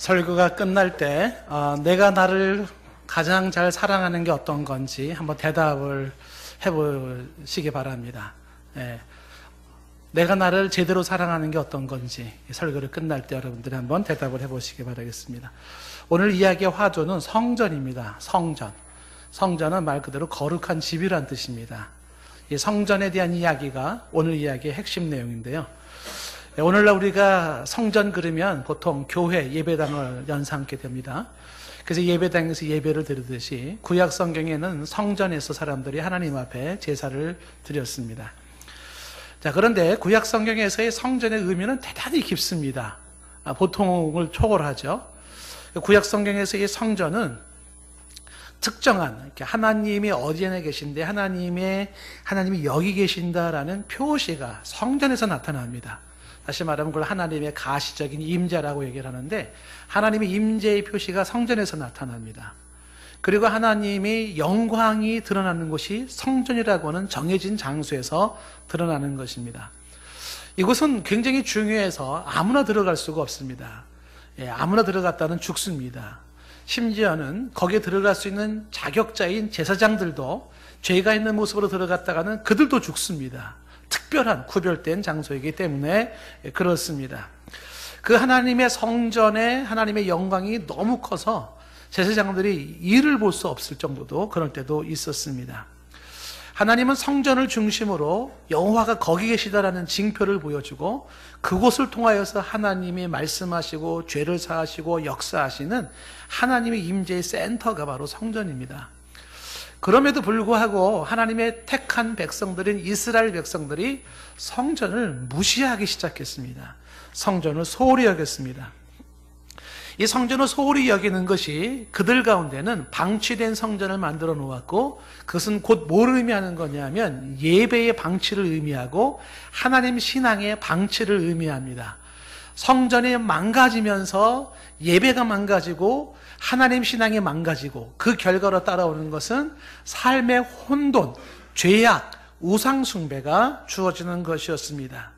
설교가 끝날 때 내가 나를 가장 잘 사랑하는 게 어떤 건지 한번 대답을 해보시기 바랍니다. 내가 나를 제대로 사랑하는 게 어떤 건지 설교를 끝날 때 여러분들이 한번 대답을 해보시기 바라겠습니다. 오늘 이야기의 화두는 성전입니다. 성전은 말 그대로 거룩한 집이란 뜻입니다. 이 성전에 대한 이야기가 오늘 이야기의 핵심 내용인데요. 오늘날 우리가 성전 그러면 보통 교회 예배당을 연상하게 됩니다. 그래서 예배당에서 예배를 드리듯이 구약 성경에는 성전에서 사람들이 하나님 앞에 제사를 드렸습니다. 자, 그런데 구약 성경에서의 성전의 의미는 대단히 깊습니다. 보통을 초월하죠. 구약 성경에서의 성전은 특정한 하나님이 어디에 계신데 하나님이 여기 계신다라는 표시가 성전에서 나타납니다. 다시 말하면 그걸 하나님의 가시적인 임재라고 얘기를 하는데 하나님의 임재의 표시가 성전에서 나타납니다. 그리고 하나님의 영광이 드러나는 곳이 성전이라고 하는 정해진 장소에서 드러나는 것입니다. 이곳은 굉장히 중요해서 아무나 들어갈 수가 없습니다. 아무나 들어갔다는 죽습니다. 심지어는 거기에 들어갈 수 있는 자격자인 제사장들도 죄가 있는 모습으로 들어갔다가는 그들도 죽습니다. 특별한 구별된 장소이기 때문에 그렇습니다. 그 하나님의 성전에 하나님의 영광이 너무 커서 제사장들이 이를 볼 수 없을 정도도 그럴 때도 있었습니다. 하나님은 성전을 중심으로 여호와가 거기 계시다라는 징표를 보여주고 그곳을 통하여서 하나님이 말씀하시고 죄를 사하시고 역사하시는 하나님의 임재의 센터가 바로 성전입니다. 그럼에도 불구하고 하나님의 택한 백성들인 이스라엘 백성들이 성전을 무시하기 시작했습니다. 성전을 소홀히 여겼습니다. 이 성전을 소홀히 여기는 것이 그들 가운데는 방치된 성전을 만들어 놓았고 그것은 곧 뭘 의미하는 거냐면 예배의 방치를 의미하고 하나님 신앙의 방치를 의미합니다. 성전이 망가지면서 예배가 망가지고 하나님 신앙이 망가지고 그 결과로 따라오는 것은 삶의 혼돈, 죄악, 우상숭배가 주어지는 것이었습니다.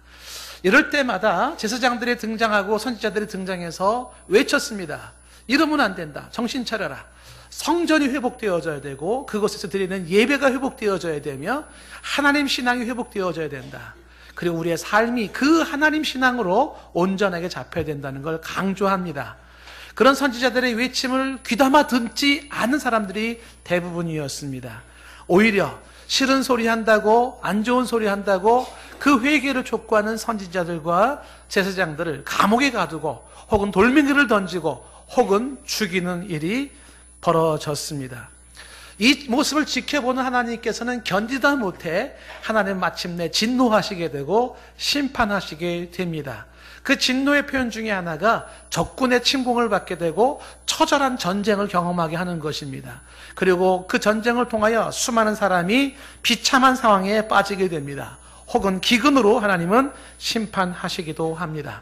이럴 때마다 제사장들이 등장하고 선지자들이 등장해서 외쳤습니다. 이러면 안 된다. 정신 차려라. 성전이 회복되어져야 되고 그곳에서 드리는 예배가 회복되어져야 되며 하나님 신앙이 회복되어져야 된다. 그리고 우리의 삶이 그 하나님 신앙으로 온전하게 잡혀야 된다는 걸 강조합니다. 그런 선지자들의 외침을 귀담아 듣지 않은 사람들이 대부분이었습니다. 오히려 싫은 소리 한다고 안 좋은 소리 한다고 그 회개를 촉구하는 선지자들과 제사장들을 감옥에 가두고 혹은 돌멩이를 던지고 혹은 죽이는 일이 벌어졌습니다. 이 모습을 지켜보는 하나님께서는 견디다 못해 하나님 마침내 진노하시게 되고 심판하시게 됩니다. 그 진노의 표현 중에 하나가 적군의 침공을 받게 되고 처절한 전쟁을 경험하게 하는 것입니다. 그리고 그 전쟁을 통하여 수많은 사람이 비참한 상황에 빠지게 됩니다. 혹은 기근으로 하나님은 심판하시기도 합니다.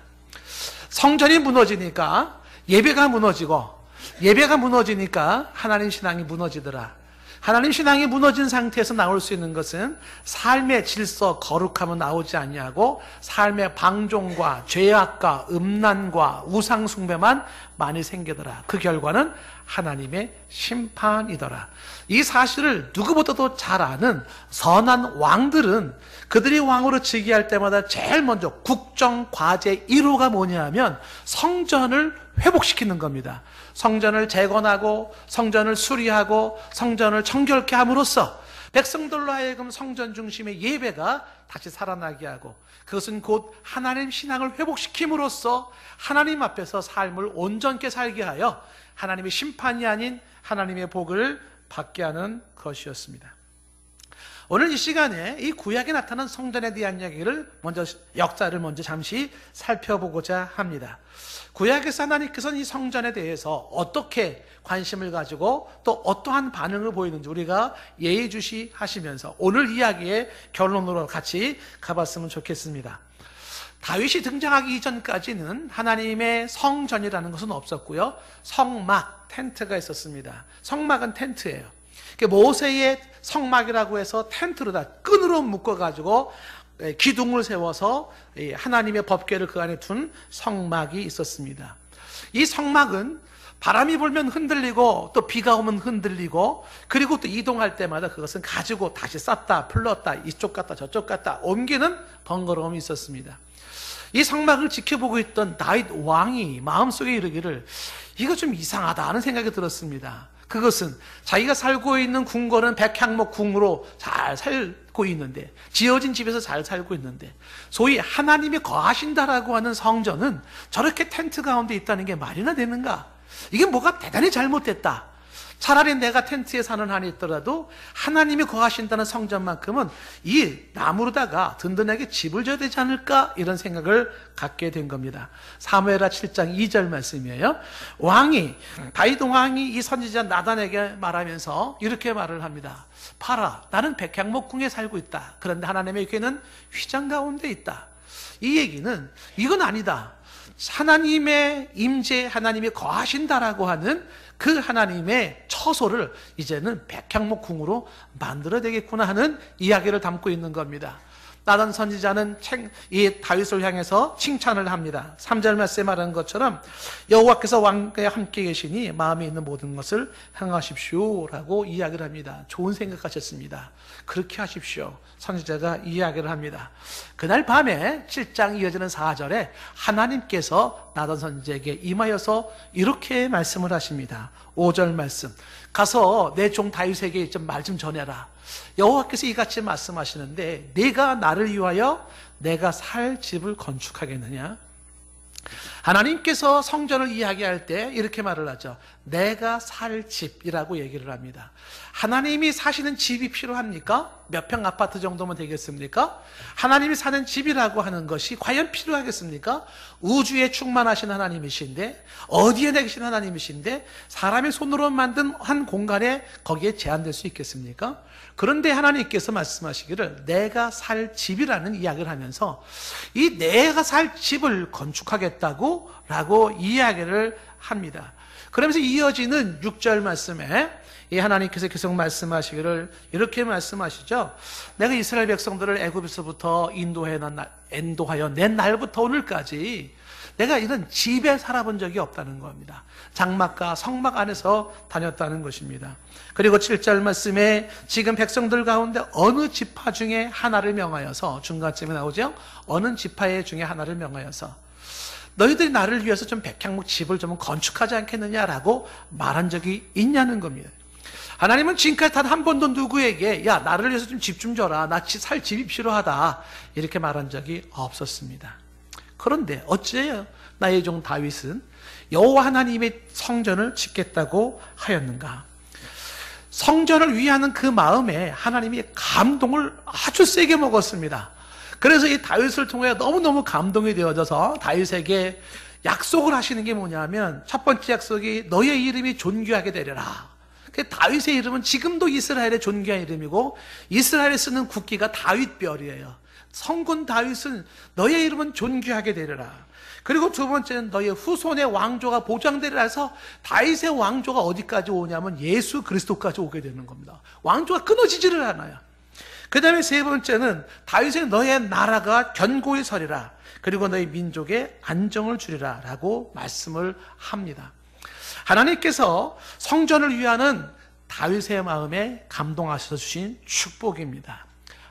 성전이 무너지니까 예배가 무너지고 예배가 무너지니까 하나님 신앙이 무너지더라. 하나님 신앙이 무너진 상태에서 나올 수 있는 것은 삶의 질서, 거룩함은 나오지 아니하고 삶의 방종과 죄악과 음란과 우상숭배만 많이 생기더라. 그 결과는 하나님의 심판이더라. 이 사실을 누구보다도 잘 아는 선한 왕들은 그들이 왕으로 즉위할 때마다 제일 먼저 국정 과제 1호가 뭐냐 하면 성전을 회복시키는 겁니다. 성전을 재건하고 성전을 수리하고 성전을 청결케 함으로써 백성들로 하여금 성전 중심의 예배가 다시 살아나게 하고 그것은 곧 하나님 신앙을 회복시킴으로써 하나님 앞에서 삶을 온전케 살게 하여 하나님의 심판이 아닌 하나님의 복을 받게 하는 것이었습니다. 오늘 이 시간에 이 구약에 나타난 성전에 대한 역사를 먼저 잠시 살펴보고자 합니다. 구약에서 하나님께서는 이 성전에 대해서 어떻게 관심을 가지고 또 어떠한 반응을 보이는지 우리가 예의주시하시면서 오늘 이야기의 결론으로 같이 가봤으면 좋겠습니다. 다윗이 등장하기 이전까지는 하나님의 성전이라는 것은 없었고요. 성막, 텐트가 있었습니다. 성막은 텐트예요. 모세의 성막이라고 해서 텐트로 다 끈으로 묶어가지고 기둥을 세워서 하나님의 법궤를 그 안에 둔 성막이 있었습니다. 이 성막은 바람이 불면 흔들리고 또 비가 오면 흔들리고 그리고 또 이동할 때마다 그것은 가지고 다시 쌌다 풀렀다 이쪽 갔다 저쪽 갔다 옮기는 번거로움이 있었습니다. 이 성막을 지켜보고 있던 다윗 왕이 마음속에 이르기를 이거 좀 이상하다 하는 생각이 들었습니다. 그것은 자기가 살고 있는 궁궐은 백향목 궁으로 잘 살고 있는데 지어진 집에서 잘 살고 있는데 소위 하나님이 거하신다라고 하는 성전은 저렇게 텐트 가운데 있다는 게 말이나 되는가? 이게 뭐가 대단히 잘못됐다. 차라리 내가 텐트에 사는 한이 있더라도 하나님이 거하신다는 성전만큼은 이 나무로다가 든든하게 집을 져야 되지 않을까 이런 생각을 갖게 된 겁니다. 사무엘하 7장 2절 말씀이에요. 다윗 왕이 이 선지자 나단에게 말하면서 이렇게 말을 합니다. 봐라, 나는 백향목 궁에 살고 있다. 그런데 하나님의 궤는 휘장 가운데 있다. 이 얘기는 이건 아니다. 하나님의 임재, 하나님이 거하신다라고 하는 그 하나님의 처소를 이제는 백향목 궁으로 만들어야 되겠구나 하는 이야기를 담고 있는 겁니다. 나단 선지자는 이 다윗을 향해서 칭찬을 합니다. 3절 말씀에 말하는 것처럼 여호와께서 왕과 함께 계시니 마음에 있는 모든 것을 행하십시오 라고 이야기를 합니다. 좋은 생각하셨습니다. 그렇게 하십시오. 선지자가 이야기를 합니다. 그날 밤에 7장 이어지는 4절에 하나님께서 나단 선지자에게 임하여서 이렇게 말씀을 하십니다. 5절 말씀, 가서 내 종 다윗에게 좀 말 좀 전해라. 여호와께서 이같이 말씀하시는데 내가 나를 위하여 내가 살 집을 건축하겠느냐? 하나님께서 성전을 이야기할 때 이렇게 말을 하죠. 내가 살 집이라고 얘기를 합니다. 하나님이 사시는 집이 필요합니까? 몇 평 아파트 정도면 되겠습니까? 하나님이 사는 집이라고 하는 것이 과연 필요하겠습니까? 우주에 충만하신 하나님이신데 어디에 계신 하나님이신데 사람의 손으로 만든 한 공간에 거기에 제한될 수 있겠습니까? 그런데 하나님께서 말씀하시기를 내가 살 집이라는 이야기를 하면서 이 내가 살 집을 건축하겠다고 라고 이야기를 합니다. 그러면서 이어지는 6절 말씀에 이 하나님께서 계속 말씀하시기를 이렇게 말씀하시죠. 내가 이스라엘 백성들을 애굽에서부터 인도하여 낸 날부터 오늘까지 내가 이런 집에 살아본 적이 없다는 겁니다. 장막과 성막 안에서 다녔다는 것입니다. 그리고 7절 말씀에 지금 백성들 가운데 어느 지파 중에 하나를 명하여서 중간쯤에 나오죠. 어느 지파 중에 하나를 명하여서 너희들이 나를 위해서 좀 백향목 집을 좀 건축하지 않겠느냐라고 말한 적이 있냐는 겁니다. 하나님은 지금까지 단 한 번도 누구에게 야 나를 위해서 좀 집 좀 줘라, 나 살 집이 필요하다 이렇게 말한 적이 없었습니다. 그런데 어째요 나의 종 다윗은 여호와 하나님의 성전을 짓겠다고 하였는가? 성전을 위하는 그 마음에 하나님이 감동을 아주 세게 먹었습니다. 그래서 이 다윗을 통해 너무너무 감동이 되어져서 다윗에게 약속을 하시는 게 뭐냐면 첫 번째 약속이 너의 이름이 존귀하게 되리라. 다윗의 이름은 지금도 이스라엘의 존귀한 이름이고 이스라엘에 쓰는 국기가 다윗별이에요. 성군 다윗은 너의 이름은 존귀하게 되리라. 그리고 두 번째는 너의 후손의 왕조가 보장되리라 해서 다윗의 왕조가 어디까지 오냐면 예수 그리스도까지 오게 되는 겁니다. 왕조가 끊어지지를 않아요. 그 다음에 세 번째는 다윗의 너의 나라가 견고히 서리라. 그리고 너희 민족에 안정을 주리라 라고 말씀을 합니다. 하나님께서 성전을 위하는 다윗의 마음에 감동하셔서 주신 축복입니다.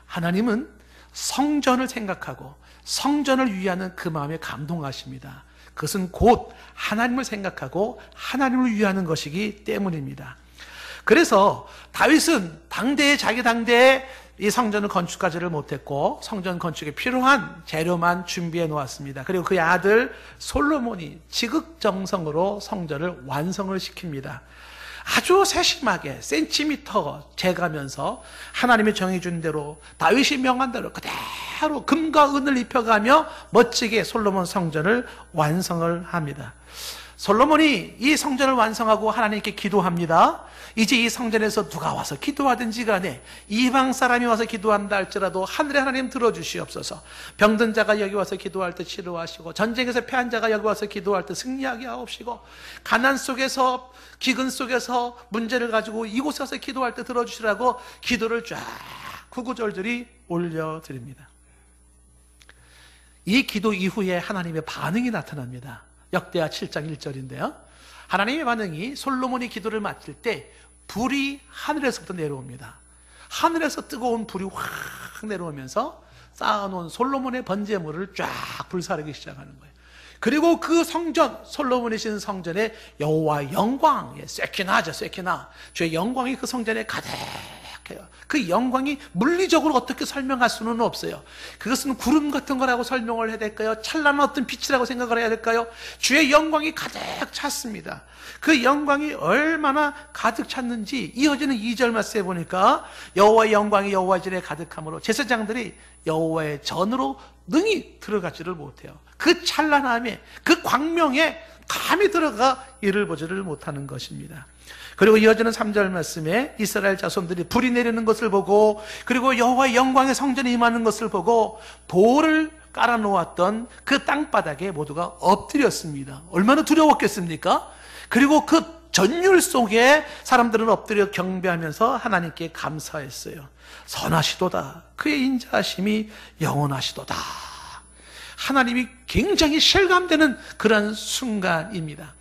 하나님은 성전을 생각하고 성전을 위하는 그 마음에 감동하십니다. 그것은 곧 하나님을 생각하고 하나님을 위하는 것이기 때문입니다. 그래서 다윗은 자기 당대에 이 성전을 건축하지를 못했고 성전 건축에 필요한 재료만 준비해 놓았습니다. 그리고 그의 아들 솔로몬이 지극정성으로 성전을 완성을 시킵니다. 아주 세심하게 센티미터 재가면서 하나님이 정해준 대로 다윗이 명한 대로 그대로 금과 은을 입혀가며 멋지게 솔로몬 성전을 완성을 합니다. 솔로몬이 이 성전을 완성하고 하나님께 기도합니다. 이제 이 성전에서 누가 와서 기도하든지 간에 이방 사람이 와서 기도한다 할지라도 하늘의 하나님 들어주시옵소서. 병든 자가 여기 와서 기도할 때 치료하시고 전쟁에서 패한 자가 여기 와서 기도할 때 승리하게 하옵시고 가난 속에서 기근 속에서 문제를 가지고 이곳에 와서 기도할 때 들어주시라고 기도를 쫙 구구절절히 올려드립니다. 이 기도 이후에 하나님의 반응이 나타납니다. 역대하 7장 1절인데요. 하나님의 반응이 솔로몬이 기도를 마칠 때 불이 하늘에서부터 내려옵니다. 하늘에서 뜨거운 불이 확 내려오면서 쌓아놓은 솔로몬의 번제물을 쫙 불사르기 시작하는 거예요. 그리고 그 성전, 솔로몬이 지은 성전에 여호와의 영광, 세키나죠, 세키나. 주의 영광이 그 성전에 가득해요. 그 영광이 물리적으로 어떻게 설명할 수는 없어요. 그것은 구름 같은 거라고 설명을 해야 될까요? 찬란한 어떤 빛이라고 생각을 해야 될까요? 주의 영광이 가득 찼습니다. 그 영광이 얼마나 가득 찼는지 이어지는 2절 말씀에 보니까 여호와의 영광이 여호와의 전에 가득함으로 제사장들이 여호와의 전으로 능히 들어가지를 못해요. 그 찬란함에, 그 광명에 감히 들어가 이를 보지를 못하는 것입니다. 그리고 이어지는 3절 말씀에 이스라엘 자손들이 불이 내리는 것을 보고, 그리고 여호와의 영광의 성전에 임하는 것을 보고 돌을 깔아놓았던 그 땅바닥에 모두가 엎드렸습니다. 얼마나 두려웠겠습니까? 그리고 그 전율 속에 사람들은 엎드려 경배하면서 하나님께 감사했어요. 선하시도다, 그의 인자하심이 영원하시도다. 하나님이 굉장히 실감되는 그런 순간입니다.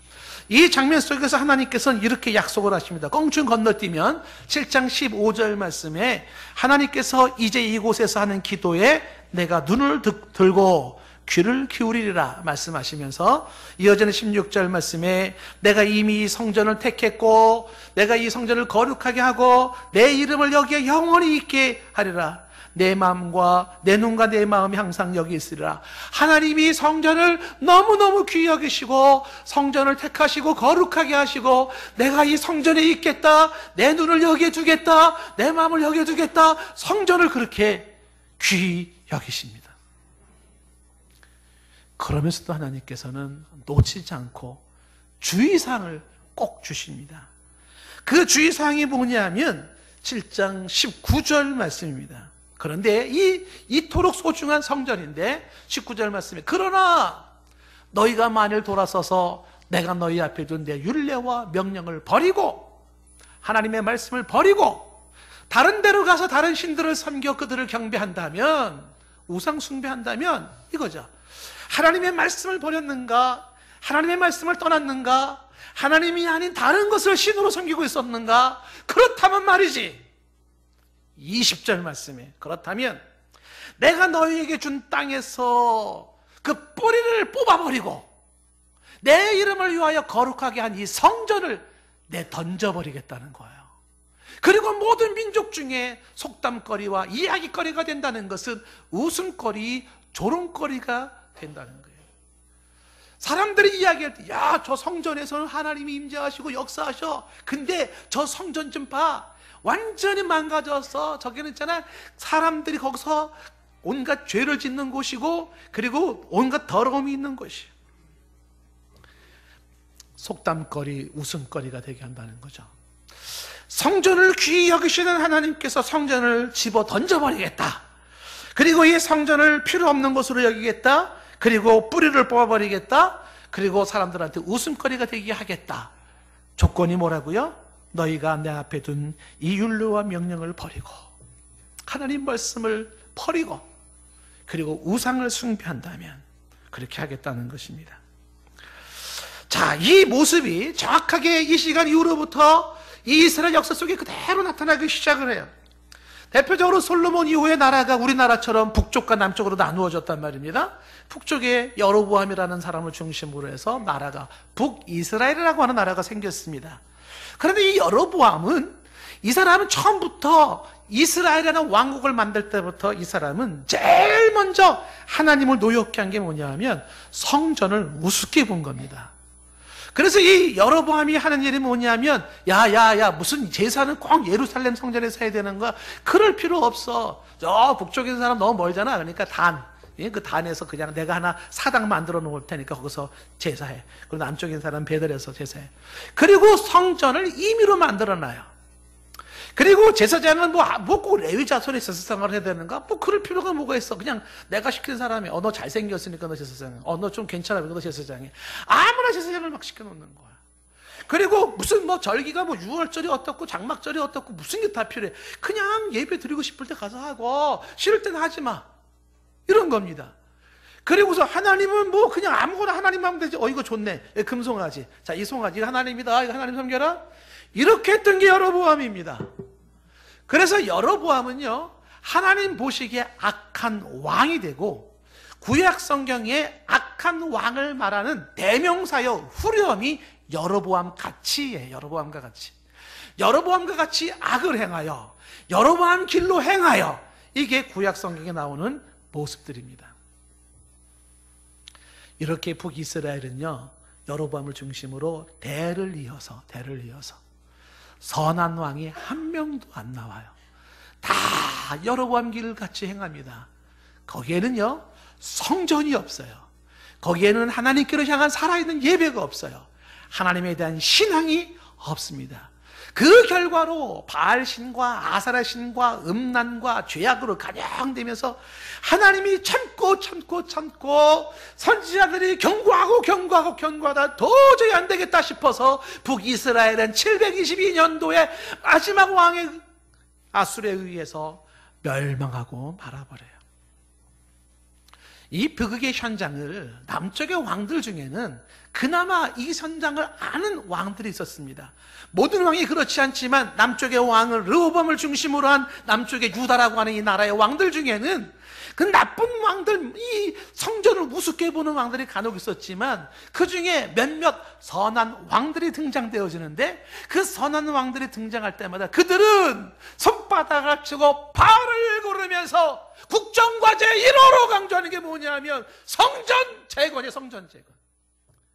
이 장면 속에서 하나님께서는 이렇게 약속을 하십니다. 껑충 건너뛰면 7장 15절 말씀에 하나님께서 이제 이곳에서 하는 기도에 내가 눈을 들고 귀를 기울이리라 말씀하시면서 이어지는 16절 말씀에 내가 이미 이 성전을 택했고 내가 이 성전을 거룩하게 하고 내 이름을 여기에 영원히 있게 하리라. 내 마음과 내 눈과 내 마음이 항상 여기 있으리라. 하나님이 성전을 너무너무 귀히 여기시고 성전을 택하시고 거룩하게 하시고 내가 이 성전에 있겠다, 내 눈을 여기에 두겠다, 내 마음을 여기에 두겠다, 성전을 그렇게 귀히 여기십니다. 그러면서도 하나님께서는 놓치지 않고 주의사항을 꼭 주십니다. 그 주의사항이 뭐냐면 7장 19절 말씀입니다. 그런데 이토록 소중한 성전인데 19절 말씀에 그러나 너희가 만일 돌아서서 내가 너희 앞에 둔 내 율례와 명령을 버리고 하나님의 말씀을 버리고 다른 데로 가서 다른 신들을 섬겨 그들을 경배한다면, 우상 숭배한다면 이거죠. 하나님의 말씀을 버렸는가? 하나님의 말씀을 떠났는가? 하나님이 아닌 다른 것을 신으로 섬기고 있었는가? 그렇다면 말이지, 20절 말씀에 그렇다면 내가 너희에게 준 땅에서 그 뿌리를 뽑아버리고 내 이름을 위하여 거룩하게 한 이 성전을 내 던져버리겠다는 거예요. 그리고 모든 민족 중에 속담거리와 이야기거리가 된다는 것은 웃음거리, 조롱거리가 된다는 거예요. 사람들이 이야기할 때, 야, 저 성전에서는 하나님이 임재하시고 역사하셔. 근데 저 성전 좀 봐. 완전히 망가져서 저기는 있잖아, 사람들이 거기서 온갖 죄를 짓는 곳이고 그리고 온갖 더러움이 있는 곳이에요. 속담거리, 웃음거리가 되게 한다는 거죠. 성전을 귀히 여기시는 하나님께서 성전을 집어 던져버리겠다. 그리고 이 성전을 필요 없는 것으로 여기겠다. 그리고 뿌리를 뽑아버리겠다. 그리고 사람들한테 웃음거리가 되게 하겠다. 조건이 뭐라고요? 너희가 내 앞에 둔 이 율례와 명령을 버리고 하나님 말씀을 버리고 그리고 우상을 숭배한다면 그렇게 하겠다는 것입니다. 자, 이 모습이 정확하게 이 시간 이후로부터 이 이스라엘 역사 속에 그대로 나타나기 시작을 해요. 대표적으로 솔로몬 이후의 나라가 우리나라처럼 북쪽과 남쪽으로 나누어졌단 말입니다. 북쪽에 여로보암이라는 사람을 중심으로 해서 나라가 북이스라엘이라고 하는 나라가 생겼습니다. 그런데 이 여로보암은, 이 사람은 처음부터 이스라엘이라는 왕국을 만들 때부터 이 사람은 제일 먼저 하나님을 노엽게 한 게 뭐냐 하면 성전을 우습게 본 겁니다. 그래서 이 여로보암이 하는 일이 뭐냐면 야 무슨 제사는 꼭 예루살렘 성전에서 해야 되는 거야. 그럴 필요 없어. 저 북쪽에 있는 사람 너무 멀잖아. 그러니까 그 단에서 그냥 내가 하나 사당 만들어 놓을 테니까 거기서 제사해. 그리고 남쪽에 있는 사람 베들에서 제사해. 그리고 성전을 임의로 만들어 놔요. 그리고 제사장은 꼭 레위 자손이 제사장을 해야 되는가? 뭐 그럴 필요가 뭐가 있어. 그냥 내가 시킨 사람이 너 잘생겼으니까 너 제사장해. 너 좀 괜찮아 보니까 너 제사장해. 아무나 제사장을 막 시켜놓는 거야. 그리고 무슨 절기가 유월절이 어떻고 장막절이 어떻고 무슨 게 다 필요해. 그냥 예배 드리고 싶을 때 가서 하고 싫을 때는 하지 마. 이런 겁니다. 그리고서 하나님은 뭐 그냥 아무거나 하나님 하면 되지. 이거 좋네. 금송아지. 자, 이 송아지 이거 하나님이다. 이거 하나님 섬겨라. 이렇게 했던 게 여로보암입니다. 그래서 여로보암은요, 하나님 보시기에 악한 왕이 되고, 구약 성경에 악한 왕을 말하는 대명사여 후렴이 여로보암 같이예요. 여로보암과 같이. 여로보암과 같이 악을 행하여 여로보암 길로 행하여, 이게 구약 성경에 나오는 모습들입니다. 이렇게 북이스라엘은요, 여로보암을 중심으로 대를 이어서 선한 왕이 한 명도 안 나와요. 다 여로보암 길을 같이 행합니다. 거기에는요, 성전이 없어요. 거기에는 하나님께로 향한 살아있는 예배가 없어요. 하나님에 대한 신앙이 없습니다. 그 결과로 바알신과 아사라신과 음란과 죄악으로 가장되면서 하나님이 참고 선지자들이 경고하다 도저히 안 되겠다 싶어서 북이스라엘은 722년도에 마지막 왕의 아술에 의해서 멸망하고 말아버려요. 이 비극의 현장을 남쪽의 왕들 중에는 그나마 이 현장을 아는 왕들이 있었습니다. 모든 왕이 그렇지 않지만 남쪽의 왕을 르호보암을 중심으로 한 남쪽의 유다라고 하는 이 나라의 왕들 중에는 그 나쁜 왕들, 이 성전을 우습게 보는 왕들이 간혹 있었지만 그 중에 몇몇 선한 왕들이 등장되어지는데, 그 선한 왕들이 등장할 때마다 그들은 손바닥을 치고 발을 구르면서 국정과제 1호로 강조하는 게 뭐냐면 성전 재건이에요. 성전 재건.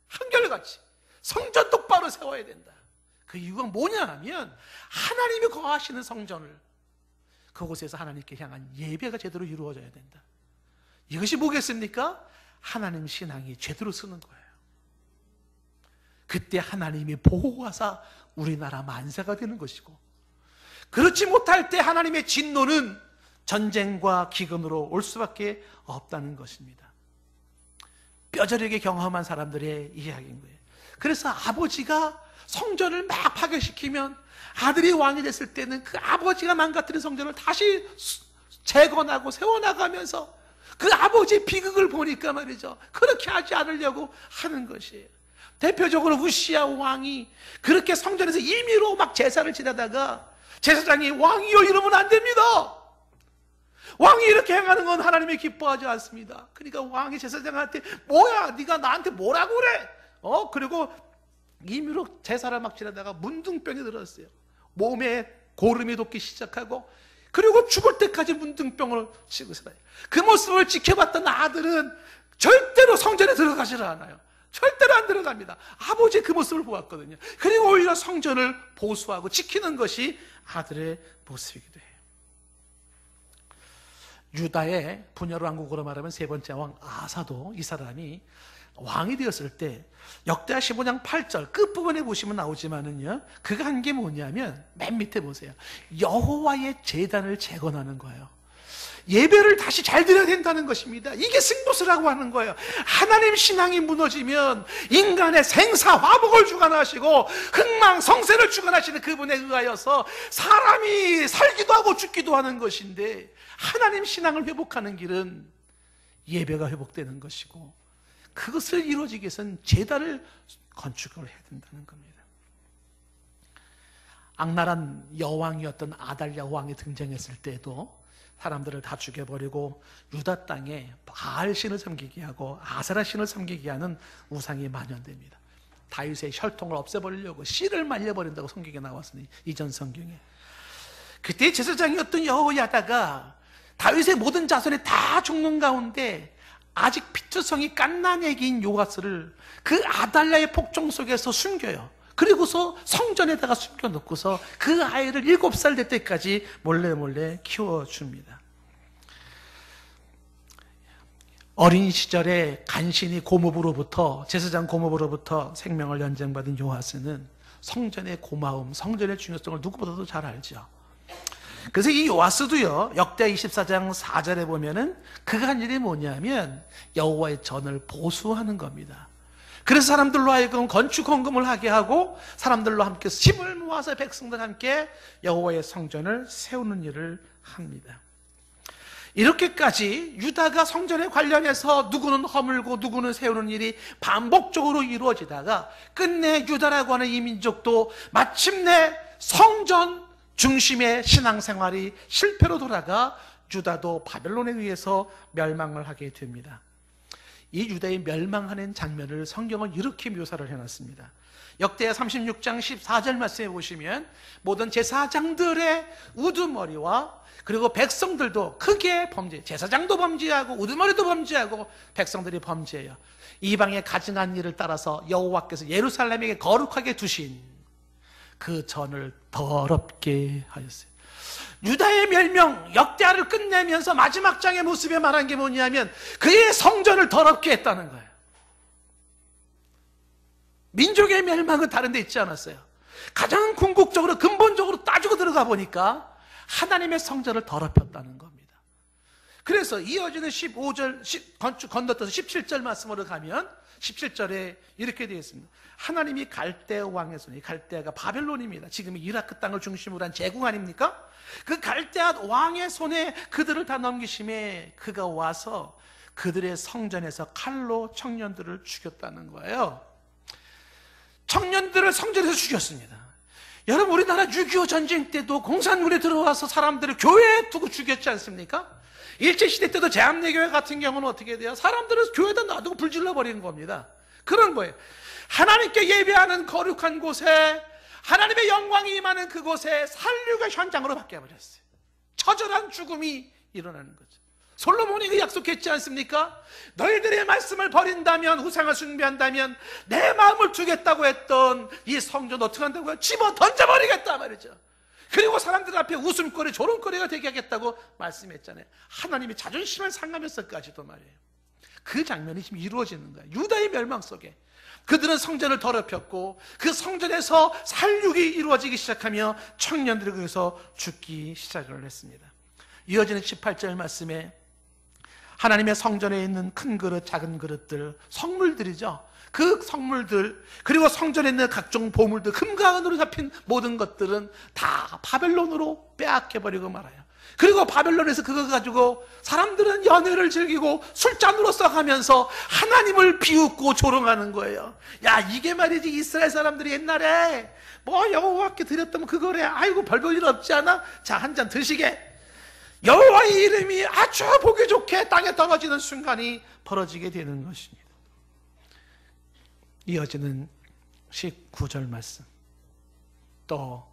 한결같이 성전 똑바로 세워야 된다. 그 이유가 뭐냐 하면 하나님이 거하시는 성전을, 그곳에서 하나님께 향한 예배가 제대로 이루어져야 된다. 이것이 뭐겠습니까? 하나님 신앙이 제대로 쓰는 거예요. 그때 하나님이 보호하사 우리나라 만세가 되는 것이고, 그렇지 못할 때 하나님의 진노는 전쟁과 기근으로 올 수밖에 없다는 것입니다. 뼈저리게 경험한 사람들의 이야기인 거예요. 그래서 아버지가 성전을 막 파괴시키면 아들이 왕이 됐을 때는 그 아버지가 망가뜨린 성전을 다시 재건하고 세워나가면서 그 아버지의 비극을 보니까 말이죠, 그렇게 하지 않으려고 하는 것이에요. 대표적으로 우시야 왕이 그렇게 성전에서 임의로 막 제사를 지내다가 제사장이 왕이여 이러면 안 됩니다. 왕이 이렇게 행하는 건 하나님이 기뻐하지 않습니다. 그러니까 왕이 제사장한테 뭐야 네가 나한테 뭐라고 그래? 그리고 임의로 제사를 막 지내다가 문둥병이 들었어요. 몸에 고름이 돋기 시작하고, 그리고 죽을 때까지 문둥병을 치고 살아요. 그 모습을 지켜봤던 아들은 절대로 성전에 들어가지 않아요. 절대로 안 들어갑니다. 아버지의 그 모습을 보았거든요. 그리고 오히려 성전을 보수하고 지키는 것이 아들의 모습이기도 해요. 유다의 분열 왕국으로 말하면 세 번째 왕 아사도, 이 사람이 왕이 되었을 때 역대하 15장 8절 끝부분에 보시면 나오지만은요, 그가 한 게 뭐냐면 맨 밑에 보세요. 여호와의 제단을 재건하는 거예요. 예배를 다시 잘 드려야 된다는 것입니다. 이게 승부수라고 하는 거예요. 하나님 신앙이 무너지면 인간의 생사화복을 주관하시고 흥망성쇠를 주관하시는 그분에 의하여서 사람이 살기도 하고 죽기도 하는 것인데, 하나님 신앙을 회복하는 길은 예배가 회복되는 것이고, 그것을 이루어지기 위해서는 제단을 건축을 해야 된다는 겁니다. 악랄한 여왕이었던 아달랴 왕이 등장했을 때도 사람들을 다 죽여버리고 유다 땅에 바알신을 섬기게 하고 아세라 신을 섬기게 하는 우상이 만연됩니다. 다윗의 혈통을 없애버리려고 씨를 말려버린다고 성경에 나왔으니, 이전 성경에. 그때 제사장이었던 여호야다가 다윗의 모든 자손이 다 죽는 가운데 아직 피투성이 갓난애기인 요아스를 그 아달랴의 폭정 속에서 숨겨요. 그리고서 성전에다가 숨겨놓고서 그 아이를 7살 될 때까지 몰래 키워줍니다. 어린 시절에 간신히 고모부로부터, 제사장 고모부로부터 생명을 연장받은 요아스는 성전의 고마움, 성전의 중요성을 누구보다도 잘 알죠. 그래서 이 요아스도요, 역대 24장 4절에 보면은 그가 한 일이 뭐냐면 여호와의 전을 보수하는 겁니다. 그래서 사람들로 하여금 건축 헌금을 하게 하고 사람들로 함께 힘을 모아서 백성들 함께 여호와의 성전을 세우는 일을 합니다. 이렇게까지 유다가 성전에 관련해서 누구는 허물고 누구는 세우는 일이 반복적으로 이루어지다가 끝내 유다라고 하는 이 민족도 마침내 성전 중심의 신앙생활이 실패로 돌아가 유다도 바벨론에 의해서 멸망을 하게 됩니다. 이 유다의 멸망하는 장면을 성경은 이렇게 묘사를 해놨습니다. 역대하 36장 14절 말씀에 보시면 모든 제사장들의 우두머리와 그리고 백성들도 크게 범죄, 제사장도 범죄하고 우두머리도 범죄하고 백성들이 범죄해요. 이방에 가증한 일을 따라서 여호와께서 예루살렘에게 거룩하게 두신 그 전을 더럽게 하였어요. 유다의 멸명, 역대하를 끝내면서 마지막 장의 모습에 말한 게 뭐냐면 그의 성전을 더럽게 했다는 거예요. 민족의 멸망은 다른 데 있지 않았어요. 가장 궁극적으로 근본적으로 따지고 들어가 보니까 하나님의 성전을 더럽혔다는 겁니다. 그래서 이어지는 15절 건너뛰어서 17절 말씀으로 가면 17절에 이렇게 되어 있습니다. 하나님이 갈대 왕의 손에, 갈대아가 바벨론입니다. 지금 이라크 땅을 중심으로 한 제국 아닙니까? 그 갈대아 왕의 손에 그들을 다 넘기심에 그가 와서 그들의 성전에서 칼로 청년들을 죽였다는 거예요. 청년들을 성전에서 죽였습니다. 여러분, 우리나라 6.25 전쟁 때도 공산군이 들어와서 사람들을 교회에 두고 죽였지 않습니까? 일제시대 때도 제암내교회 같은 경우는 어떻게 돼요? 사람들을 교회에다 놔두고 불질러 버리는 겁니다. 그런 거예요. 하나님께 예배하는 거룩한 곳에 하나님의 영광이 임하는 그곳에 살육의 현장으로 바뀌어버렸어요. 처절한 죽음이 일어나는 거죠. 솔로몬이 약속했지 않습니까? 너희들의 말씀을 버린다면, 우상을 숭배한다면 내 마음을 주겠다고 했던 이 성전 어떻게 한다고요? 집어 던져버리겠다 말이죠. 그리고 사람들 앞에 웃음거리, 조롱거리가 되게 하겠다고 말씀했잖아요. 하나님이 자존심을 상하면서까지도 말이에요. 그 장면이 지금 이루어지는 거예요. 유다의 멸망 속에 그들은 성전을 더럽혔고 그 성전에서 살육이 이루어지기 시작하며 청년들이 거기서 죽기 시작을 했습니다. 이어지는 18절 말씀에 하나님의 성전에 있는 큰 그릇, 작은 그릇들, 성물들이죠. 그 성물들, 그리고 성전에 있는 각종 보물들, 금과 은으로 잡힌 모든 것들은 다 바벨론으로 빼앗겨버리고 말아요. 그리고 바벨론에서 그거 가지고 사람들은 연회를 즐기고 술잔으로 써가면서 하나님을 비웃고 조롱하는 거예요. 야, 이게 말이지 이스라엘 사람들이 옛날에 뭐 여호와께 드렸다면 그거래. 아이고 별볼 일 없지 않아? 자, 한 잔 드시게. 여호와의 이름이 아주 보기 좋게 땅에 떨어지는 순간이 벌어지게 되는 것입니다. 이어지는 19절 말씀. 또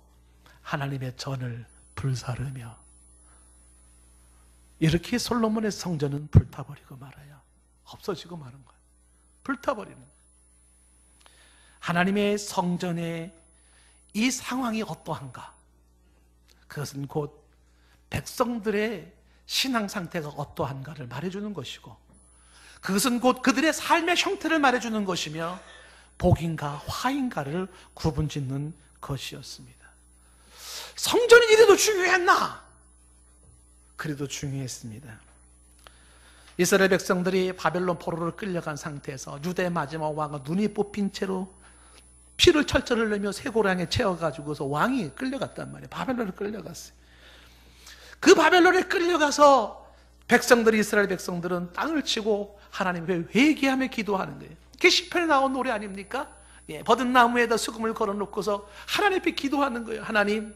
하나님의 전을 불사르며, 이렇게 솔로몬의 성전은 불타버리고 말아요. 없어지고 마는 거예요. 불타버리는 거예요. 하나님의 성전의 이 상황이 어떠한가? 그것은 곧 백성들의 신앙 상태가 어떠한가를 말해주는 것이고, 그것은 곧 그들의 삶의 형태를 말해주는 것이며 복인가 화인가를 구분짓는 것이었습니다. 성전이 이래도 중요했나? 그래도 중요했습니다. 이스라엘 백성들이 바벨론 포로를 끌려간 상태에서 유다의 마지막 왕은 눈이 뽑힌 채로 피를 철철 흘리며 쇠고랑에 채워가지고서 왕이 끌려갔단 말이에요. 바벨론에 끌려갔어요. 그 바벨론에 끌려가서 백성들이, 이스라엘 백성들은 땅을 치고 하나님께 회개하며 기도하는 거예요. 그게 시편에 나온 노래 아닙니까? 예, 버든 나무에다 수금을 걸어놓고서 하나님 앞에 기도하는 거예요. 하나님,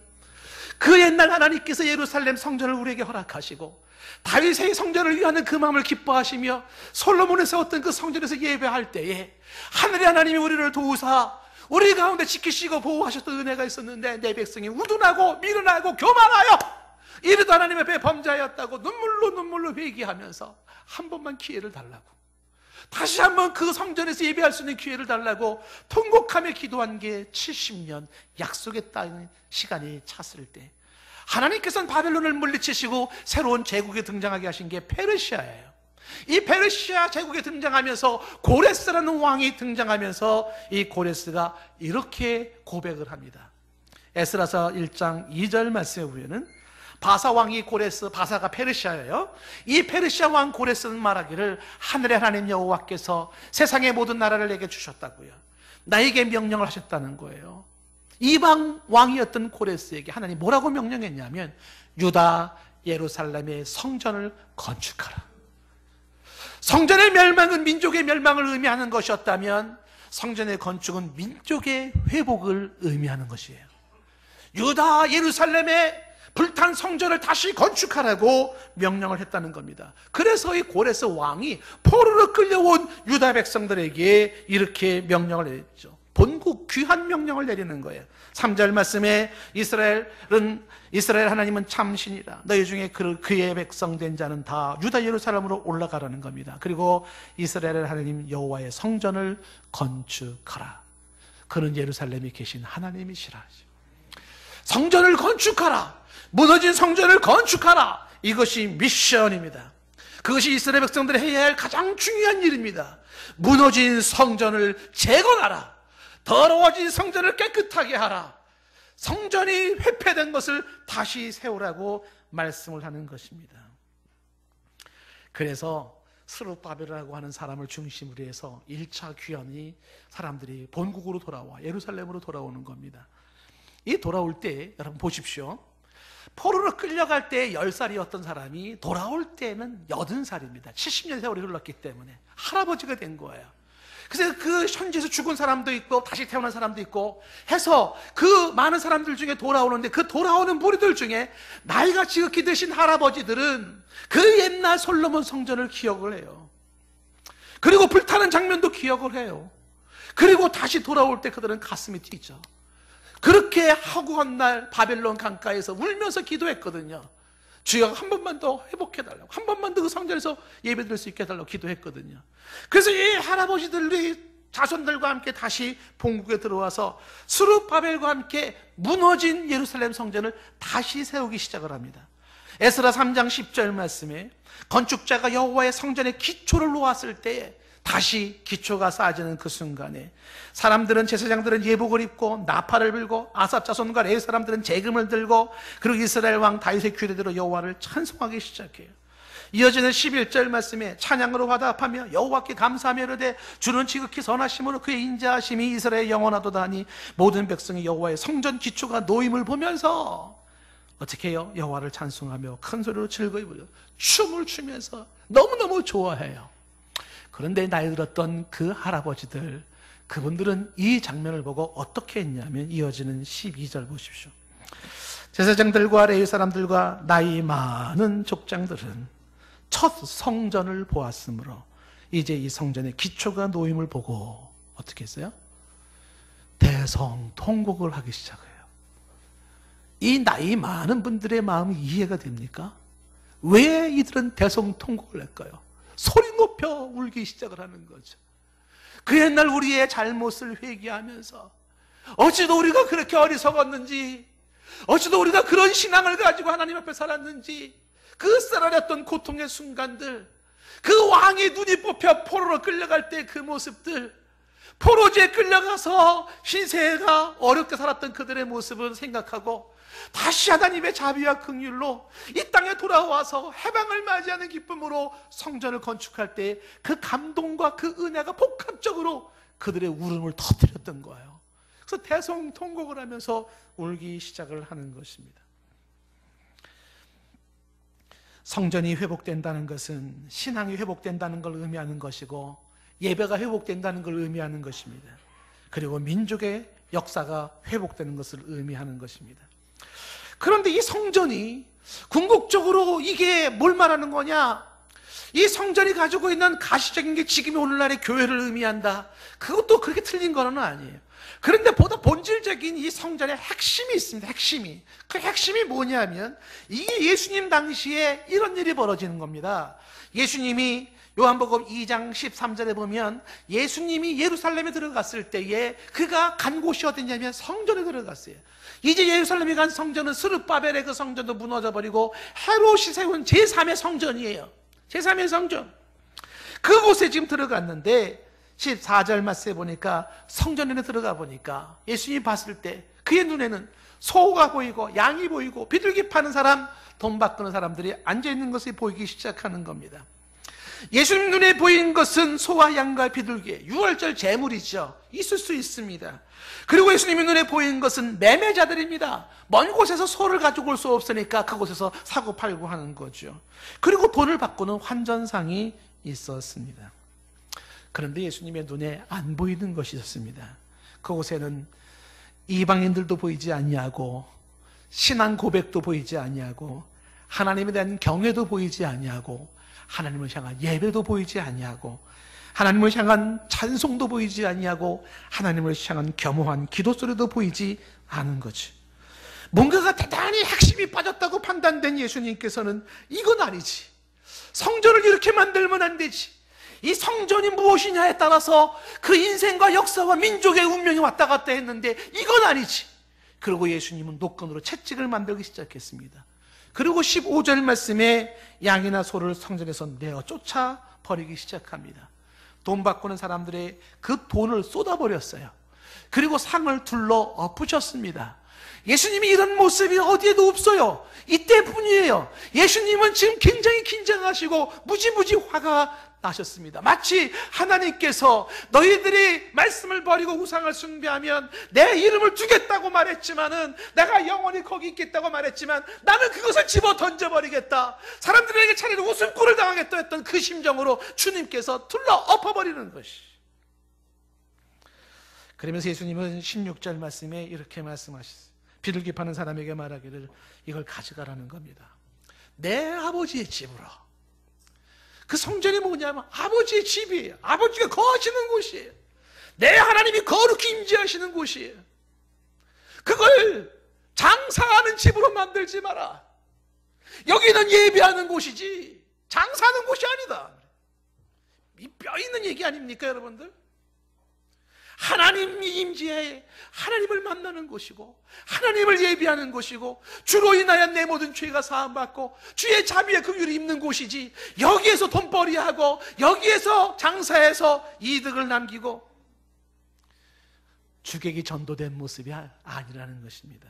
그 옛날 하나님께서 예루살렘 성전을 우리에게 허락하시고 다윗의 성전을 위하는 그 마음을 기뻐하시며 솔로몬이 세웠던 그 성전에서 예배할 때에 하늘의 하나님이 우리를 도우사 우리 가운데 지키시고 보호하셨던 은혜가 있었는데 내 백성이 우둔하고 미련하고 교만하여 이르도 하나님 앞에 범죄하였다고 눈물로 회개하면서 한 번만 기회를 달라고, 다시 한번 그 성전에서 예배할 수 있는 기회를 달라고 통곡하며 기도한 게 70년 약속의 땅의 시간이 찼을 때 하나님께서는 바벨론을 물리치시고 새로운 제국에 등장하게 하신 게 페르시아예요. 이 페르시아 제국에 등장하면서 고레스라는 왕이 등장하면서 이 고레스가 이렇게 고백을 합니다. 에스라서 1장 2절 말씀에 보면은 바사 왕이 고레스, 바사가 페르시아예요. 이 페르시아 왕 고레스는 말하기를 하늘의 하나님 여호와께서 세상의 모든 나라를 내게 주셨다고요. 나에게 명령을 하셨다는 거예요. 이방 왕이었던 고레스에게 하나님 뭐라고 명령했냐면 유다, 예루살렘의 성전을 건축하라. 성전의 멸망은 민족의 멸망을 의미하는 것이었다면 성전의 건축은 민족의 회복을 의미하는 것이에요. 유다 예루살렘의 불탄 성전을 다시 건축하라고 명령을 했다는 겁니다. 그래서 이 고레스 왕이 포로로 끌려온 유다 백성들에게 이렇게 명령을 내렸죠. 본국 귀한 명령을 내리는 거예요. 3절 말씀에 이스라엘 하나님은 참신이라. 너희 중에 그의 백성된 자는 다 유다 예루살렘으로 올라가라는 겁니다. 그리고 이스라엘 하나님 여호와의 성전을 건축하라. 그는 예루살렘에 계신 하나님이시라. 성전을 건축하라. 무너진 성전을 건축하라. 이것이 미션입니다. 그것이 이스라엘 백성들이 해야 할 가장 중요한 일입니다. 무너진 성전을 재건하라. 더러워진 성전을 깨끗하게 하라. 성전이 회폐된 것을 다시 세우라고 말씀을 하는 것입니다. 그래서 스룹바벨이라고 하는 사람을 중심으로 해서 1차 귀환이 사람들이 본국으로 돌아와 예루살렘으로 돌아오는 겁니다. 이 돌아올 때 여러분 보십시오. 포로로 끌려갈 때 10살이었던 사람이 돌아올 때는 80살입니다. 70년 세월이 흘렀기 때문에 할아버지가 된 거예요. 그래서 그 현지에서 죽은 사람도 있고 다시 태어난 사람도 있고 해서 그 많은 사람들 중에 돌아오는데, 그 돌아오는 무리들 중에 나이가 지극히 드신 할아버지들은 그 옛날 솔로몬 성전을 기억을 해요. 그리고 불타는 장면도 기억을 해요. 그리고 다시 돌아올 때 그들은 가슴이 뛰죠. 그렇게 하고한 날 바벨론 강가에서 울면서 기도했거든요. 주여 한 번만 더 회복해달라고, 한 번만 더 그 성전에서 예배드릴 수 있게 해달라고 기도했거든요. 그래서 이 할아버지들이 자손들과 함께 다시 본국에 들어와서 스룹바벨과 함께 무너진 예루살렘 성전을 다시 세우기 시작을 합니다. 에스라 3장 10절 말씀에 건축자가 여호와의 성전의 기초를 놓았을 때에 다시 기초가 쌓아지는 그 순간에 사람들은, 제사장들은 예복을 입고 나팔을 불고 아삽 자손과 레위 사람들은 재금을 들고 그리고 이스라엘 왕 다윗의 규례대로 여호와를 찬송하기 시작해요. 이어지는 11절 말씀에 찬양으로 화답하며 여호와께 감사하며 이르되 주는 지극히 선하심으로 그의 인자하심이 이스라엘 영원하도다 하니 모든 백성이 여호와의 성전 기초가 놓임을 보면서 어떻게 해요? 여호와를 찬송하며 큰 소리로 즐거이 부르며 춤을 추면서 너무너무 좋아해요. 그런데 나이 들었던 그 할아버지들, 그분들은 이 장면을 보고 어떻게 했냐면 이어지는 12절 보십시오. 제사장들과 레위 사람들과 나이 많은 족장들은 첫 성전을 보았으므로 이제 이 성전의 기초가 놓임을 보고 어떻게 했어요? 대성통곡을 하기 시작해요. 이 나이 많은 분들의 마음이 이해가 됩니까? 왜 이들은 대성통곡을 할까요? 소리 높여 울기 시작을 하는 거죠. 그 옛날 우리의 잘못을 회개하면서 어찌도 우리가 그렇게 어리석었는지, 어찌도 우리가 그런 신앙을 가지고 하나님 앞에 살았는지, 그 썰어렸던 고통의 순간들, 그 왕의 눈이 뽑혀 포로로 끌려갈 때 그 모습들, 포로지에 끌려가서 신세가 어렵게 살았던 그들의 모습을 생각하고 다시 하나님의 자비와 긍휼로 이 땅에 돌아와서 해방을 맞이하는 기쁨으로 성전을 건축할 때 그 감동과 그 은혜가 복합적으로 그들의 울음을 터뜨렸던 거예요. 그래서 대성통곡을 하면서 울기 시작을 하는 것입니다. 성전이 회복된다는 것은 신앙이 회복된다는 걸 의미하는 것이고 예배가 회복된다는 걸 의미하는 것입니다. 그리고 민족의 역사가 회복되는 것을 의미하는 것입니다. 그런데 이 성전이 궁극적으로 이게 뭘 말하는 거냐? 이 성전이 가지고 있는 가시적인 게 지금의 오늘날의 교회를 의미한다. 그것도 그렇게 틀린 건 아니에요. 그런데 보다 본질적인 이 성전의 핵심이 있습니다. 핵심이. 그 핵심이 뭐냐면 이게 예수님 당시에 이런 일이 벌어지는 겁니다. 예수님이 요한복음 2장 13절에 보면 예수님이 예루살렘에 들어갔을 때에 그가 간 곳이 어디냐면 성전에 들어갔어요. 이제 예루살렘에 간 성전은 스룹바벨의 그 성전도 무너져버리고 헤롯이 세운 제3의 성전이에요. 제3의 성전. 그곳에 지금 들어갔는데 14절 말씀에 보니까 성전에 들어가 보니까 예수님이 봤을 때 그의 눈에는 소가 보이고 양이 보이고 비둘기 파는 사람, 돈 바꾸는 사람들이 앉아있는 것이 보이기 시작하는 겁니다. 예수님 눈에 보인 것은 소와 양과 비둘기, 유월절 제물이죠. 있을 수 있습니다. 그리고 예수님의 눈에 보인 것은 매매자들입니다. 먼 곳에서 소를 가지고 올 수 없으니까 그곳에서 사고 팔고 하는 거죠. 그리고 돈을 바꾸는 환전상이 있었습니다. 그런데 예수님의 눈에 안 보이는 것이 있었습니다. 그곳에는 이방인들도 보이지 아니하고 신앙 고백도 보이지 아니하고 하나님에 대한 경외도 보이지 아니하고 하나님을 향한 예배도 보이지 아니하고 하나님을 향한 찬송도 보이지 아니하고 하나님을 향한 겸허한 기도 소리도 보이지 않은 거지. 뭔가가 대단히 핵심이 빠졌다고 판단된 예수님께서는 이건 아니지. 성전을 이렇게 만들면 안 되지. 이 성전이 무엇이냐에 따라서 그 인생과 역사와 민족의 운명이 왔다 갔다 했는데 이건 아니지. 그리고 예수님은 노건으로 채찍을 만들기 시작했습니다. 그리고 15절 말씀에 양이나 소를 성전에서 내어 쫓아버리기 시작합니다. 돈 바꾸는 사람들의 그 돈을 쏟아버렸어요. 그리고 상을 둘러 엎으셨습니다. 예수님이 이런 모습이 어디에도 없어요. 이때뿐이에요. 예수님은 지금 굉장히 긴장하시고 무지무지 화가 나셨습니다. 마치 하나님께서 너희들이 말씀을 버리고 우상을 숭배하면 내 이름을 두겠다고 말했지만은 내가 영원히 거기 있겠다고 말했지만 나는 그것을 집어 던져버리겠다. 사람들에게 차라리 웃음꼴을 당하겠다 했던 그 심정으로 주님께서 둘러 엎어버리는 것이. 그러면서 예수님은 16절 말씀에 이렇게 말씀하셨어요. 비둘기 파는 사람에게 말하기를 이걸 가져가라는 겁니다. 내 아버지의 집으로. 그 성전이 뭐냐면 아버지의 집이에요. 아버지가 거하시는 곳이에요. 내 하나님이 거룩히 임재하시는 곳이에요. 그걸 장사하는 집으로 만들지 마라. 여기는 예배하는 곳이지 장사하는 곳이 아니다. 이 뼈 있는 얘기 아닙니까 여러분들? 하나님이 임재해 하나님을 만나는 곳이고 하나님을 예배하는 곳이고 주로 인하여 내 모든 죄가 사함받고 주의 자비의 긍휼이 있는 곳이지 여기에서 돈벌이하고 여기에서 장사해서 이득을 남기고 주객이 전도된 모습이 아니라는 것입니다.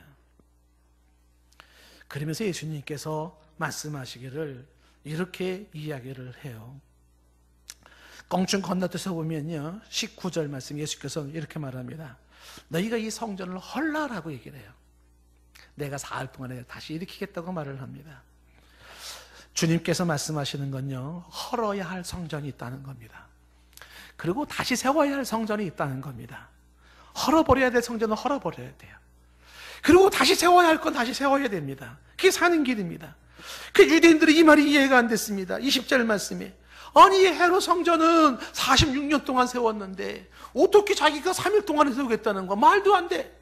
그러면서 예수님께서 말씀하시기를 이렇게 이야기를 해요. 껑충 건너뛰어서 보면요 19절 말씀 예수께서 이렇게 말합니다. 너희가 이 성전을 헐라라고 얘기를 해요. 내가 사흘 동안에 다시 일으키겠다고 말을 합니다. 주님께서 말씀하시는 건요 헐어야 할 성전이 있다는 겁니다. 그리고 다시 세워야 할 성전이 있다는 겁니다. 헐어버려야 될 성전은 헐어버려야 돼요. 그리고 다시 세워야 할 건 다시 세워야 됩니다. 그게 사는 길입니다. 그 유대인들이 이 말이 이해가 안 됐습니다. 20절 말씀에 아니 헤롯 성전은 46년 동안 세웠는데 어떻게 자기가 3일 동안에 세우겠다는 거야? 말도 안 돼.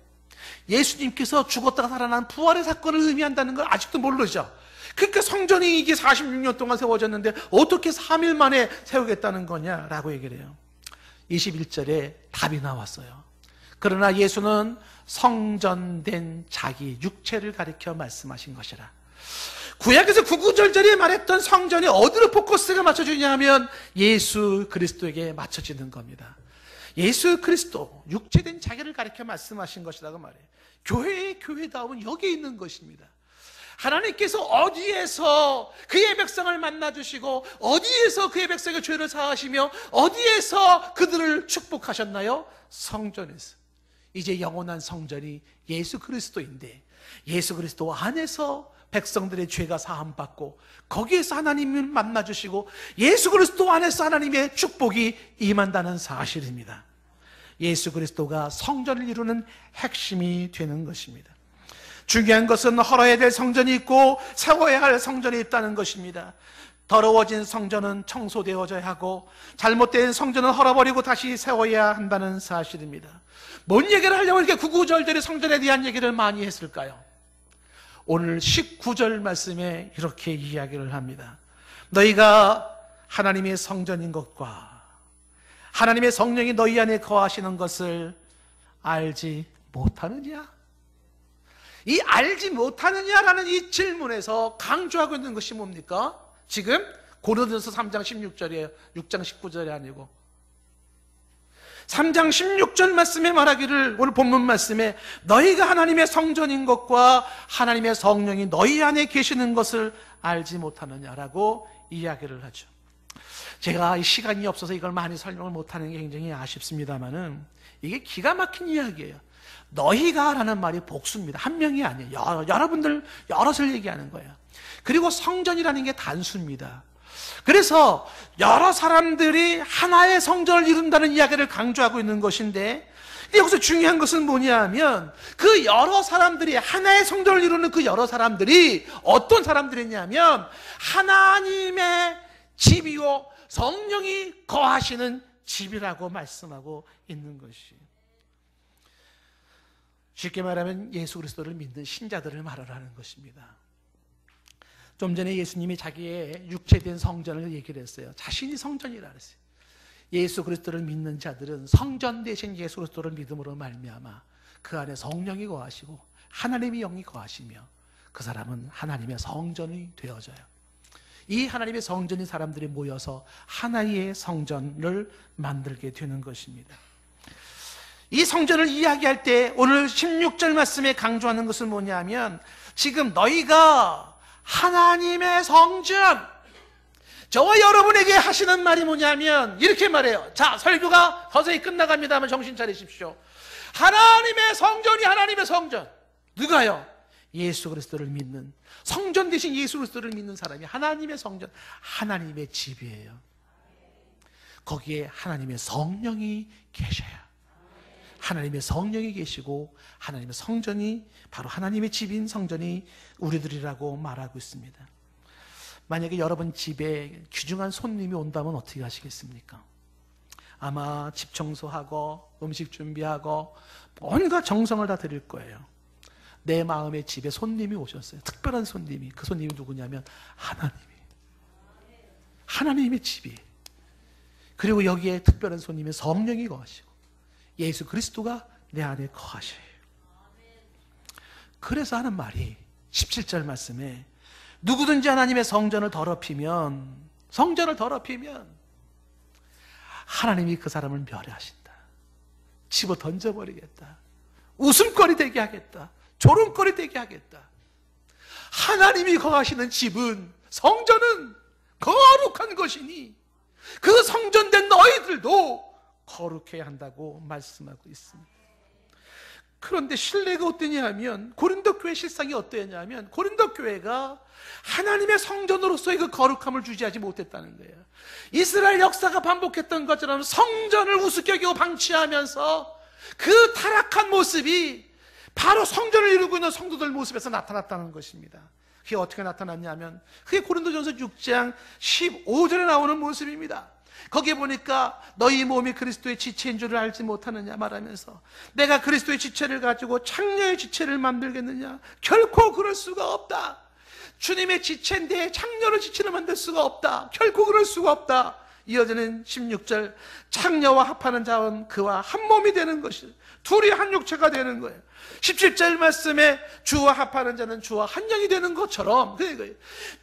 예수님께서 죽었다가 살아난 부활의 사건을 의미한다는 걸 아직도 모르죠. 그러니까 성전이 이게 46년 동안 세워졌는데 어떻게 3일 만에 세우겠다는 거냐라고 얘기를 해요. 21절에 답이 나왔어요. 그러나 예수는 성전된 자기 육체를 가리켜 말씀하신 것이라. 구약에서 구구절절에 말했던 성전이 어디로 포커스가 맞춰지냐 하면 예수 그리스도에게 맞춰지는 겁니다. 예수 그리스도 육체된 자기를 가리켜 말씀하신 것이라고 말해요. 교회의 교회다움은 여기에 있는 것입니다. 하나님께서 어디에서 그의 백성을 만나주시고 어디에서 그의 백성의 죄를 사하시며 어디에서 그들을 축복하셨나요? 성전에서. 이제 영원한 성전이 예수 그리스도인데 예수 그리스도 안에서 백성들의 죄가 사함받고 거기에서 하나님을 만나주시고 예수 그리스도 안에서 하나님의 축복이 임한다는 사실입니다. 예수 그리스도가 성전을 이루는 핵심이 되는 것입니다. 중요한 것은 헐어야 될 성전이 있고 세워야 할 성전이 있다는 것입니다. 더러워진 성전은 청소되어져야 하고 잘못된 성전은 헐어버리고 다시 세워야 한다는 사실입니다. 뭔 얘기를 하려고 이렇게 구구절절히 성전에 대한 얘기를 많이 했을까요? 오늘 19절 말씀에 이렇게 이야기를 합니다. 너희가 하나님의 성전인 것과 하나님의 성령이 너희 안에 거하시는 것을 알지 못하느냐? 이 알지 못하느냐라는 이 질문에서 강조하고 있는 것이 뭡니까? 지금 고린도전서 3장 16절이에요. 6장 19절이 아니고 3장 16절 말씀에 말하기를 오늘 본문 말씀에 너희가 하나님의 성전인 것과 하나님의 성령이 너희 안에 계시는 것을 알지 못하느냐라고 이야기를 하죠. 제가 시간이 없어서 이걸 많이 설명을 못하는 게 굉장히 아쉽습니다만은 이게 기가 막힌 이야기예요. 너희가 라는 말이 복수입니다. 한 명이 아니에요. 여러분들 여럿을 얘기하는 거예요. 그리고 성전이라는 게 단수입니다. 그래서 여러 사람들이 하나의 성전을 이룬다는 이야기를 강조하고 있는 것인데, 여기서 중요한 것은 뭐냐 하면 그 여러 사람들이, 하나의 성전을 이루는 그 여러 사람들이 어떤 사람들이냐면 하나님의 집이요 성령이 거하시는 집이라고 말씀하고 있는 것이, 쉽게 말하면 예수 그리스도를 믿는 신자들을 말하라는 것입니다. 좀 전에 예수님이 자기의 육체된 성전을 얘기를 했어요. 자신이 성전이라 그랬어요. 예수 그리스도를 믿는 자들은 성전 대신 예수 그리스도를 믿음으로 말미암아 그 안에 성령이 거하시고 하나님의 영이 거하시며 그 사람은 하나님의 성전이 되어져요. 이 하나님의 성전인 사람들이 모여서 하나의 성전을 만들게 되는 것입니다. 이 성전을 이야기할 때 오늘 16절 말씀에 강조하는 것은 뭐냐면, 지금 너희가 하나님의 성전, 저와 여러분에게 하시는 말이 뭐냐면 이렇게 말해요. 자, 설교가 서서히 끝나갑니다만 정신 차리십시오. 하나님의 성전이 하나님의 성전. 누가요? 예수 그리스도를 믿는, 성전 대신 예수 그리스도를 믿는 사람이 하나님의 성전, 하나님의 집이에요. 거기에 하나님의 성령이 계셔요. 하나님의 성령이 계시고 하나님의 성전이, 바로 하나님의 집인 성전이 우리들이라고 말하고 있습니다. 만약에 여러분 집에 귀중한 손님이 온다면 어떻게 하시겠습니까? 아마 집 청소하고 음식 준비하고 온갖 정성을 다 드릴 거예요. 내 마음의 집에 손님이 오셨어요. 특별한 손님이. 그 손님이 누구냐면 하나님의 집이. 그리고 여기에 특별한 손님의 성령이 거하시고 예수 그리스도가 내 안에 거하셔요. 그래서 하는 말이 17절 말씀에, 누구든지 하나님의 성전을 더럽히면 하나님이 그 사람을 멸하신다. 집어 던져버리겠다. 웃음거리 되게 하겠다. 조롱거리 되게 하겠다. 하나님이 거하시는 집은, 성전은 거룩한 것이니 그 성전된 너희들도 거룩해야 한다고 말씀하고 있습니다. 그런데 신뢰가 어떠냐 하면, 고린도 교회 실상이 어떠냐면, 고린도 교회가 하나님의 성전으로서의 그 거룩함을 유지하지 못했다는 거예요. 이스라엘 역사가 반복했던 것처럼 성전을 우습게 여기고 방치하면서 그 타락한 모습이 바로 성전을 이루고 있는 성도들 모습에서 나타났다는 것입니다. 그게 어떻게 나타났냐면, 그게 고린도전서 6장 15절에 나오는 모습입니다. 거기에 보니까 너희 몸이 그리스도의 지체인 줄을 알지 못하느냐 말하면서, 내가 그리스도의 지체를 가지고 창녀의 지체를 만들겠느냐? 결코 그럴 수가 없다. 주님의 지체인데 창녀의 지체를 만들 수가 없다. 결코 그럴 수가 없다. 이어지는 16절, 창녀와 합하는 자는 그와 한 몸이 되는 것이, 둘이 한 육체가 되는 거예요. 17절 말씀에 주와 합하는 자는 주와 한 영이 되는 것처럼,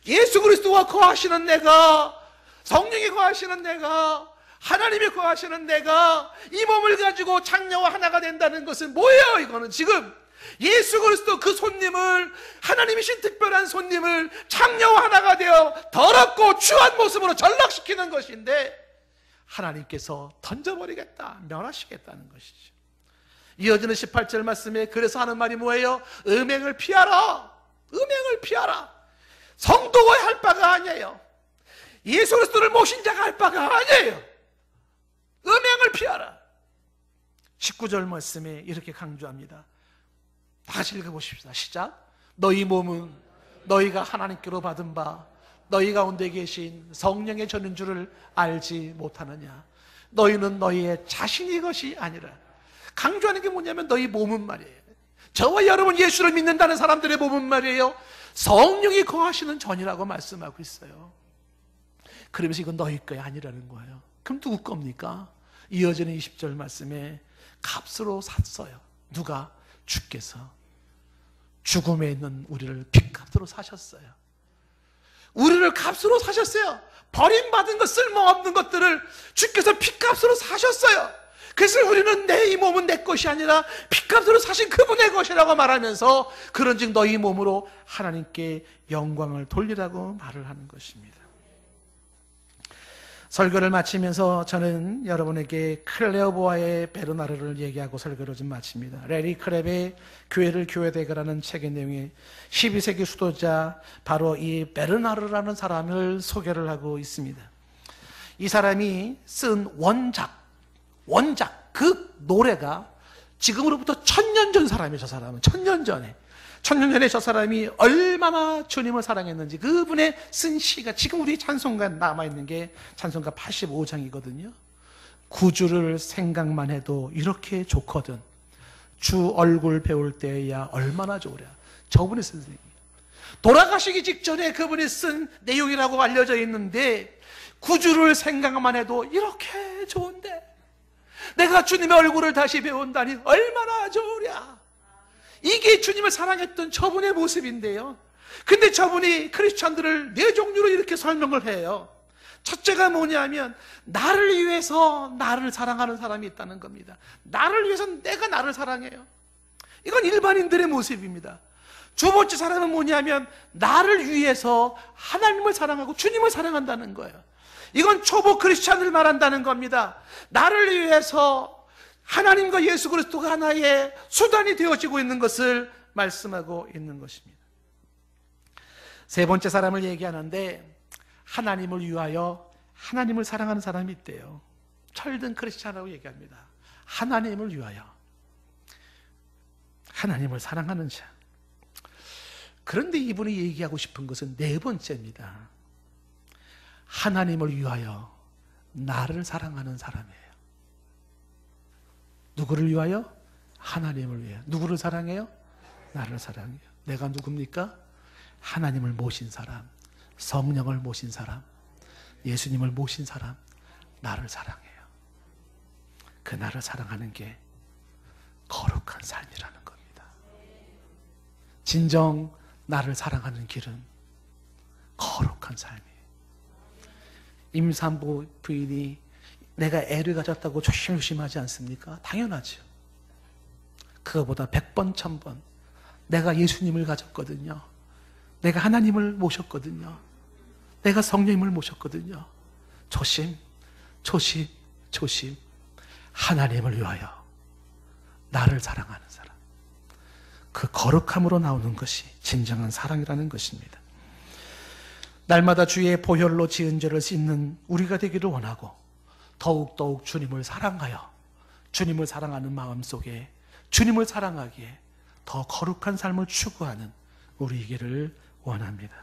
예수 그리스도와 거하시는 내가, 성령이 거하시는 내가, 하나님이 거하시는 내가 이 몸을 가지고 창녀와 하나가 된다는 것은 뭐예요? 이거는 지금 예수 그리스도 그 손님을, 하나님이신 특별한 손님을 창녀와 하나가 되어 더럽고 추한 모습으로 전락시키는 것인데, 하나님께서 던져버리겠다, 멸하시겠다는 것이죠. 이어지는 18절 말씀에 그래서 하는 말이 뭐예요? 음행을 피하라. 음행을 피하라. 성도가 할 바가 아니에요. 예수 그리스도를 모신 자가 할 바가 아니에요. 음행을 피하라. 19절 말씀에 이렇게 강조합니다. 다시 읽어보십시다. 시작. 너희 몸은 너희가 하나님께로 받은 바 너희 가운데 계신 성령의 전인 줄을 알지 못하느냐? 너희는 너희의 자신의 것이 아니라. 강조하는 게 뭐냐면 너희 몸은 말이에요. 저와 여러분 예수를 믿는다는 사람들의 몸은 말이에요, 성령이 거하시는 전이라고 말씀하고 있어요. 그러면서 이건 너희 거야 아니라는 거예요. 그럼 누구 겁니까? 이어지는 20절 말씀에 값으로 샀어요. 누가? 주께서 죽음에 있는 우리를 핏값으로 사셨어요. 우리를 값으로 사셨어요. 버림받은 것, 쓸모없는 것들을 주께서 핏값으로 사셨어요. 그래서 우리는 내 이 몸은 내 것이 아니라 핏값으로 사신 그분의 것이라고 말하면서, 그런즉 너희 몸으로 하나님께 영광을 돌리라고 말을 하는 것입니다. 설교를 마치면서 저는 여러분에게 클레오보아의 베르나르를 얘기하고 설교를 좀 마칩니다. 레리 크랩의 교회를 교회되게라는 책의 내용이 12세기 수도자 바로 이 베르나르라는 사람을 소개를 하고 있습니다. 이 사람이 쓴 원작 그 노래가 지금으로부터 1000년 전 사람이에요. 저 사람은 1000년 전에 저 사람이 얼마나 주님을 사랑했는지 그분의 쓴 시가 지금 우리 찬송가에 남아있는 게 찬송가 85장이거든요. 구주를 생각만 해도 이렇게 좋거든. 주 얼굴 배울 때야 얼마나 좋으랴. 저분이 쓴 얘기예요. 돌아가시기 직전에 그분이 쓴 내용이라고 알려져 있는데 구주를 생각만 해도 이렇게 좋은데 내가 주님의 얼굴을 다시 배운다니 얼마나 좋으랴. 이게 주님을 사랑했던 저분의 모습인데요. 근데 저분이 크리스천들을 네 종류로 이렇게 설명을 해요. 첫째가 뭐냐면 나를 위해서 나를 사랑하는 사람이 있다는 겁니다. 나를 위해서 내가 나를 사랑해요. 이건 일반인들의 모습입니다. 두 번째 사람은 뭐냐면 나를 위해서 하나님을 사랑하고 주님을 사랑한다는 거예요. 이건 초보 크리스천을 말한다는 겁니다. 나를 위해서 하나님과 예수 그리스도가 하나의 수단이 되어지고 있는 것을 말씀하고 있는 것입니다. 세 번째 사람을 얘기하는데 하나님을 위하여 하나님을 사랑하는 사람이 있대요. 철든 크리스찬이라고 얘기합니다. 하나님을 위하여 하나님을 사랑하는 자. 그런데 이분이 얘기하고 싶은 것은 네 번째입니다. 하나님을 위하여 나를 사랑하는 사람이에요. 누구를 위하여? 하나님을 위하여. 누구를 사랑해요? 나를 사랑해요. 내가 누굽니까? 하나님을 모신 사람, 성령을 모신 사람, 예수님을 모신 사람, 나를 사랑해요. 그 나를 사랑하는 게 거룩한 삶이라는 겁니다. 진정 나를 사랑하는 길은 거룩한 삶이에요. 임산부 부인이 내가 애를 가졌다고 조심조심하지 않습니까? 당연하죠. 그거보다 100번, 1000번 내가 예수님을 가졌거든요. 내가 하나님을 모셨거든요. 내가 성령님을 모셨거든요. 조심 하나님을 위하여 나를 사랑하는 사람. 그 거룩함으로 나오는 것이 진정한 사랑이라는 것입니다. 날마다 주의 보혈로 지은 죄를 씻는 우리가 되기를 원하고 더욱더욱 주님을 사랑하여 주님을 사랑하는 마음속에 주님을 사랑하기에 더 거룩한 삶을 추구하는 우리이기를 원합니다.